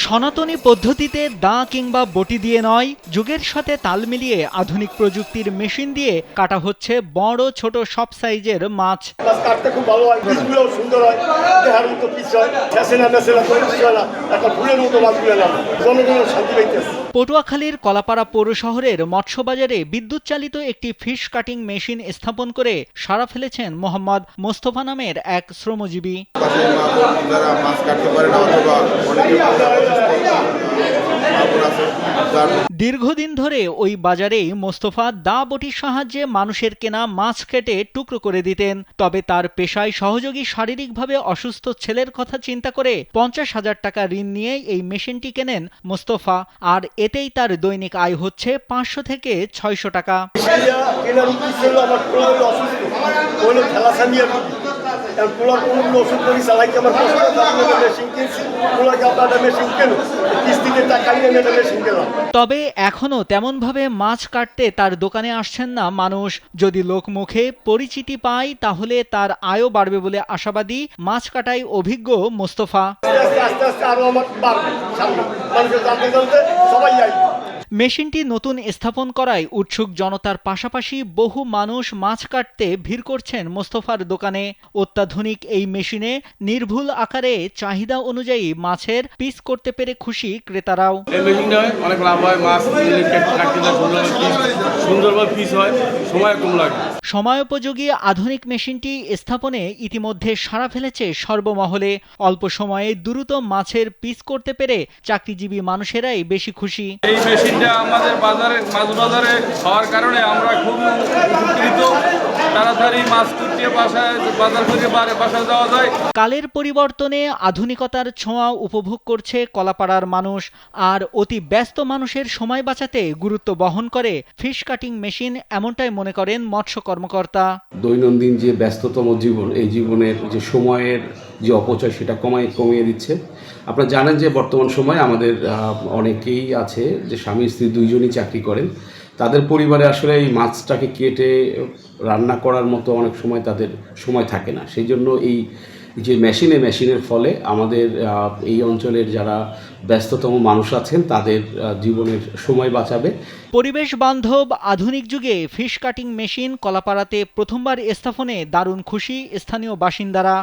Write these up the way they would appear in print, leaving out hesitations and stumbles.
সনাতনী পদ্ধতিতে দা কিংবা বটি দিয়ে নয়, যুগের সাথে তাল মিলিয়ে আধুনিক প্রযুক্তির মেশিন দিয়ে কাটা হচ্ছে বড় ছোট সব সাইজের মাছ। কাটতে খুব ভালো হয়, পিসগুলো সুন্দর হয়, দেহার মতো পিস হয়, ফ্যাশন মেসেলা করে পিস হয় না, একটা ফুলের মতো মাছগুলো না, জনগণের শান্তি পাইতেছে। পটুয়াখালীর কলাপাড়া পৌর শহরের মৎস্যবাজারে বিদ্যুৎ চালিত একটি ফিশ কাটিং মেশিন স্থাপন করে সাড়া ফেলেছেন মোহাম্মদ মোস্তফা নামের এক শ্রমজীবী। দীর্ঘদিন ধরে ওই বাজারেই মোস্তফা দা বটির সাহায্যে মানুষের কেনা মাছ কেটে টুকরো করে দিতেন। তবে তার পেশায় সহযোগী শারীরিকভাবে অসুস্থ ছেলের কথা চিন্তা করে 50,000 টাকা ঋণ নিয়ে এই মেশিনটি কেনেন মোস্তফা। আর এতেই তার দৈনিক আয় হচ্ছে 500 থেকে 600 টাকা। তবে এখনো তেমনভাবে মাছ কাটতে তার দোকানে আসছেন না মানুষ। যদি লোকমুখে পরিচিতি পায় তাহলে তার আয়ও বাড়বে বলে আশাবাদী মাছ কাটায় অভিজ্ঞ মোস্তফা। মেশিনটি নতুন স্থাপন করায় উৎসুক জনতার পাশাপাশি বহু মানুষ মাছ কাটতে ভিড় করছেন মোস্তফার দোকানে। অত্যাধুনিক এই মেশিনে নির্ভুল আকারে চাহিদা অনুযায়ী মাছের পিস করতে পেরে খুশি ক্রেতারাও। এই মেশিনটা অনেক লাভ হয়, মাছ সুন্দরভাবে পিস হয়, সময় কম লাগে। সময়োপযোগী আধুনিক মেশিনটি স্থাপনে ইতিমধ্যে সাড়া ফেলেছে সর্বমহলে। অল্প সময়ে দ্রুত মাছের পিস করতে পেরে চাকরিজীবী মানুষেরাই বেশি খুশি। এই মেশিনটা আমাদের মাছ বাজারে হওয়ার কারণে আমরা খুব উপকৃত। তাড়াতাড়ি মাছ কুটিয়ে বাজার করে বাসায় যাওয়া যায়। কালের পরিবর্তনে আধুনিকতার ছোঁয়া উপভোগ করছে কলাপাড়ার মানুষ। আর অতি ব্যস্ত মানুষের সময় বাঁচাতে গুরুত্ব বহন করে ফিশ কাটিং মেশিন, এমনটাই মনে করেন মৎস্য কর্মকর্তা। দৈনন্দিন যে ব্যস্ততম জীবন, এই জীবনের যে সময়ের যে অপচয় সেটা কমিয়ে দিচ্ছে। আপনারা জানেন যে বর্তমান সময়ে আমাদের অনেকেই আছে যে স্বামী স্ত্রী দুইজনই চাকরি করেন। তাদের পরিবারে আসলে এই মাছটাকে কেটে রান্না করার মতো অনেক সময় তাদের সময় থাকে না। সেই জন্য এই যে মেশিনের ফলে আমাদের এই অঞ্চলের যারা ব্যস্ততম মানুষ আছেন তাদের জীবনের সময় বাঁচাবে। পরিবেশ বান্ধব আধুনিক যুগে ফিশ কাটিং মেশিন কলাপাড়াতে প্রথমবার স্থাপনে দারুণ খুশি স্থানীয় বাসিন্দারা।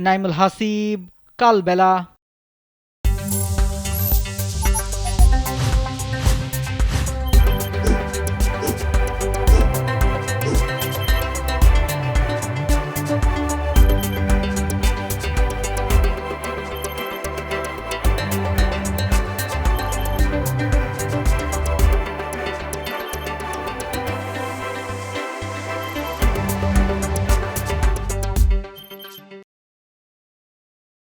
নাইমুল হাসিব, কালবেলা।